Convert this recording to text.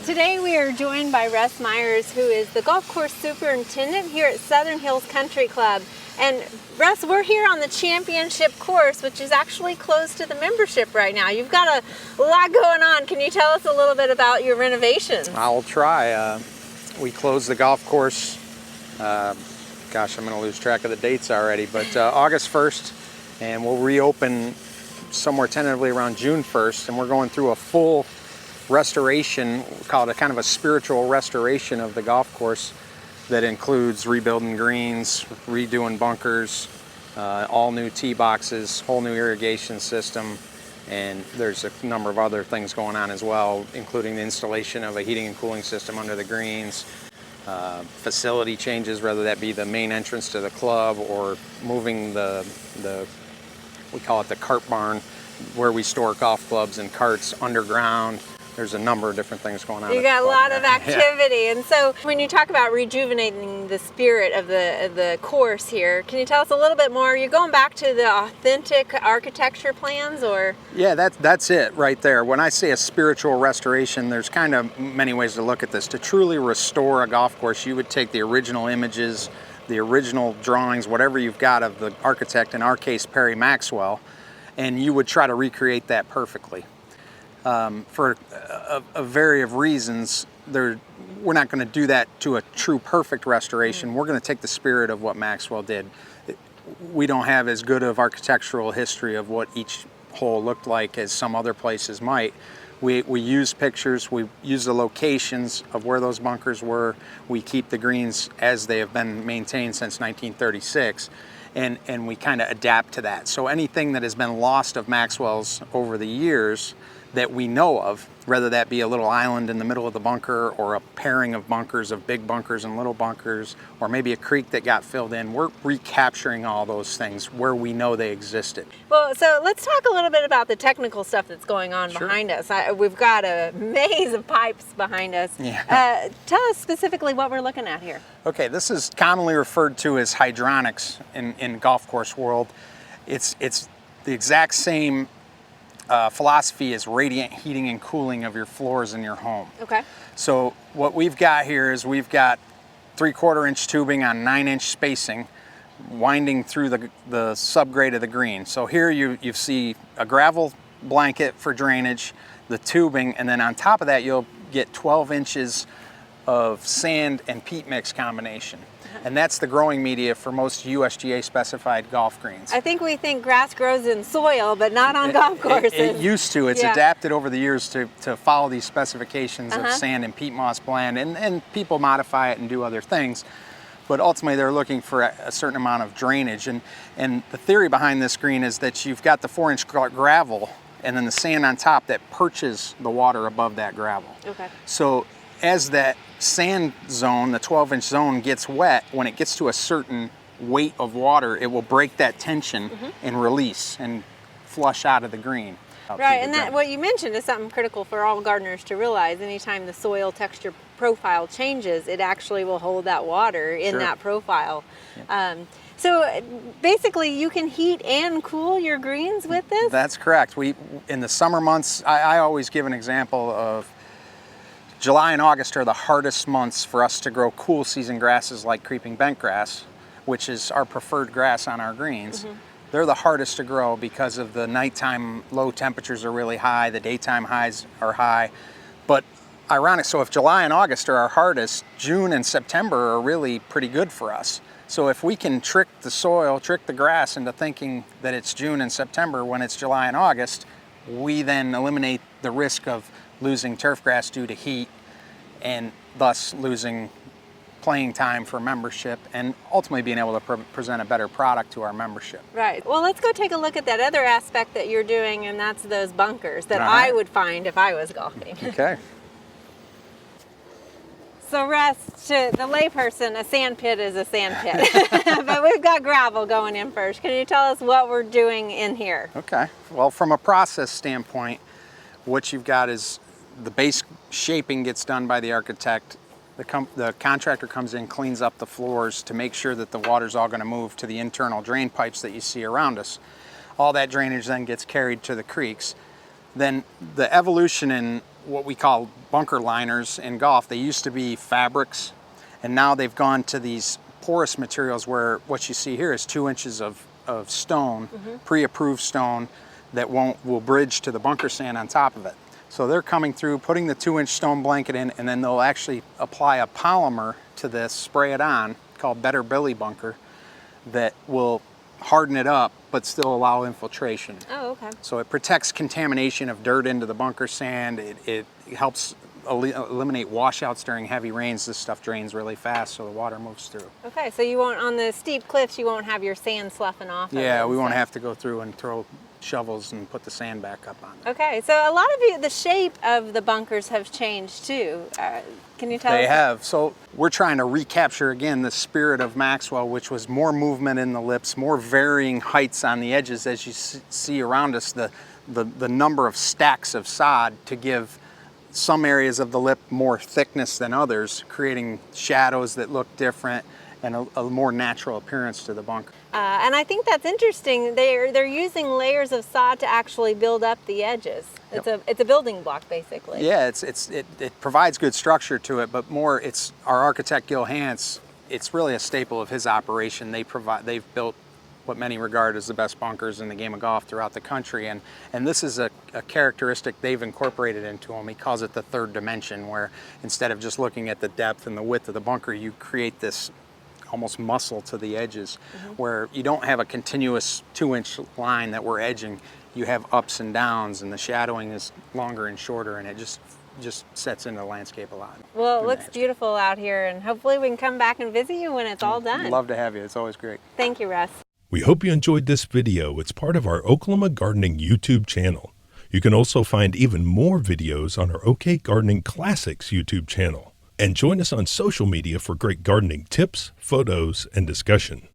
Today we are joined by Russ Myers, who is the golf course superintendent here at Southern Hills Country Club. And Russ, we're here on the championship course, which is actually closed to the membership right now. You've got a lot going on. Can you tell us a little bit about your renovations? I'll try. We closed the golf course, gosh, I'm going to lose track of the dates already, but August 1st, and we'll reopen somewhere tentatively around June 1st, and we're going through a full restoration, we call it a kind of a spiritual restoration of the golf course that includes rebuilding greens, redoing bunkers, all new tee boxes, whole new irrigation system, and there's a number of other things going on as well, including the installation of a heating and cooling system under the greens, facility changes, whether that be the main entrance to the club or moving we call it the cart barn, where we store golf clubs and carts underground. There's a number of different things going on. You got a lot of activity. Yeah. And so when you talk about rejuvenating the spirit of the course here, can you tell us a little bit more? Are you going back to the authentic architecture plans, or? Yeah, that's it right there. When I say a spiritual restoration, there's kind of many ways to look at this. To truly restore a golf course, you would take the original images, the original drawings, whatever you've got of the architect, in our case Perry Maxwell, and you would try to recreate that perfectly. For a variety of reasons, we're not going to do that to a true perfect restoration. We're going to take the spirit of what Maxwell did. We don't have as good of architectural history of what each hole looked like as some other places might. We use pictures, we use the locations of where those bunkers were, we keep the greens as they have been maintained since 1936, and we kind of adapt to that. So anything that has been lost of Maxwell's over the years that we know of, whether that be a little island in the middle of the bunker or a pairing of bunkers, of big bunkers and little bunkers, or maybe a creek that got filled in, we're recapturing all those things where we know they existed. Well, so let's talk a little bit about the technical stuff that's going on behind us. We've got a maze of pipes behind us. Yeah. Tell us specifically what we're looking at here. Okay, this is commonly referred to as hydronics in golf course world. It's the exact same philosophy is radiant heating and cooling of your floors in your home. Okay. So what we've got here is we've got 3/4 inch tubing on 9-inch spacing winding through the subgrade of the green. So here you see a gravel blanket for drainage, the tubing, and then on top of that you'll get 12 inches of sand and peat mix combination. And that's the growing media for most USGA specified golf greens. I think we think grass grows in soil, but not on golf courses. It used to. It's adapted over the years to follow these specifications of sand and peat moss blend, and people modify it and do other things. But ultimately they're looking for a certain amount of drainage. And the theory behind this green is that you've got the 4-inch gravel and then the sand on top that perches the water above that gravel. Okay. So as that sand zone, the 12-inch zone, gets wet, when it gets to a certain weight of water, it will break that tension and release and flush out of the green. Right, and that what you mentioned is something critical for all gardeners to realize. Anytime the soil texture profile changes, it actually will hold that water in that profile. Yeah. So basically you can heat and cool your greens with this? That's correct. In the summer months, I always give an example of July and August are the hardest months for us to grow cool season grasses like creeping bentgrass, which is our preferred grass on our greens. They're the hardest to grow because of the nighttime low temperatures are really high, the daytime highs are high. But ironic, so if July and August are our hardest, June and September are really pretty good for us. So if we can trick the soil, trick the grass into thinking that it's June and September when it's July and August, we then eliminate the risk of losing turf grass due to heat and thus losing playing time for membership and ultimately being able to present a better product to our membership. Right. Well, let's go take a look at that other aspect that you're doing, and that's those bunkers that I would find if I was golfing. Okay. So Russ, to the layperson, a sand pit is a sand pit, but we've got gravel going in first. Can you tell us what we're doing in here? Okay. Well, from a process standpoint, what you've got is the base shaping gets done by the architect. The contractor comes in, cleans up the floors to make sure that the water's all going to move to the internal drain pipes that you see around us. All that drainage then gets carried to the creeks. Then the evolution in what we call bunker liners in golf. They used to be fabrics, and now they've gone to these porous materials where what you see here is 2 inches of stone, pre-approved stone, that will bridge to the bunker sand on top of it. So they're coming through, putting the 2-inch stone blanket in, and then they'll actually apply a polymer to this, spray it on, called Better Billy Bunker, that will harden it up but still allow infiltration. Oh, okay. So it protects contamination of dirt into the bunker sand. It helps eliminate washouts during heavy rains. This stuff drains really fast, so the water moves through. Okay, so you won't, on the steep cliffs, you won't have your sand sloughing off. Yeah, we won't have to go through and throw shovels and put the sand back up on it. Okay, so a lot of the shape of the bunkers have changed too. Can you tell us? They have. So we're trying to recapture again the spirit of Maxwell, which was more movement in the lips, more varying heights on the edges as you see around us, the number of stacks of sod to give some areas of the lip more thickness than others, creating shadows that look different and a more natural appearance to the bunker. And I think that's interesting. They're using layers of sod to actually build up the edges. It's a building block basically. Yeah, it provides good structure to it, but more it's our architect Gil Hance. It's really a staple of his operation. They've built what many regard as the best bunkers in the game of golf throughout the country, and this is a characteristic they've incorporated into them. He calls it the third dimension, where instead of just looking at the depth and the width of the bunker, you create this almost muscle to the edges, where you don't have a continuous 2-inch line that we're edging. You have ups and downs, and the shadowing is longer and shorter, and it just sets into the landscape a lot. Well, it looks beautiful out here, and hopefully we can come back and visit you when it's all done. Love to have you. It's always great. Thank you, Russ. We hope you enjoyed this video. It's part of our Oklahoma Gardening YouTube channel. You can also find even more videos on our OK Gardening Classics YouTube channel. And join us on social media for great gardening tips, photos, and discussion.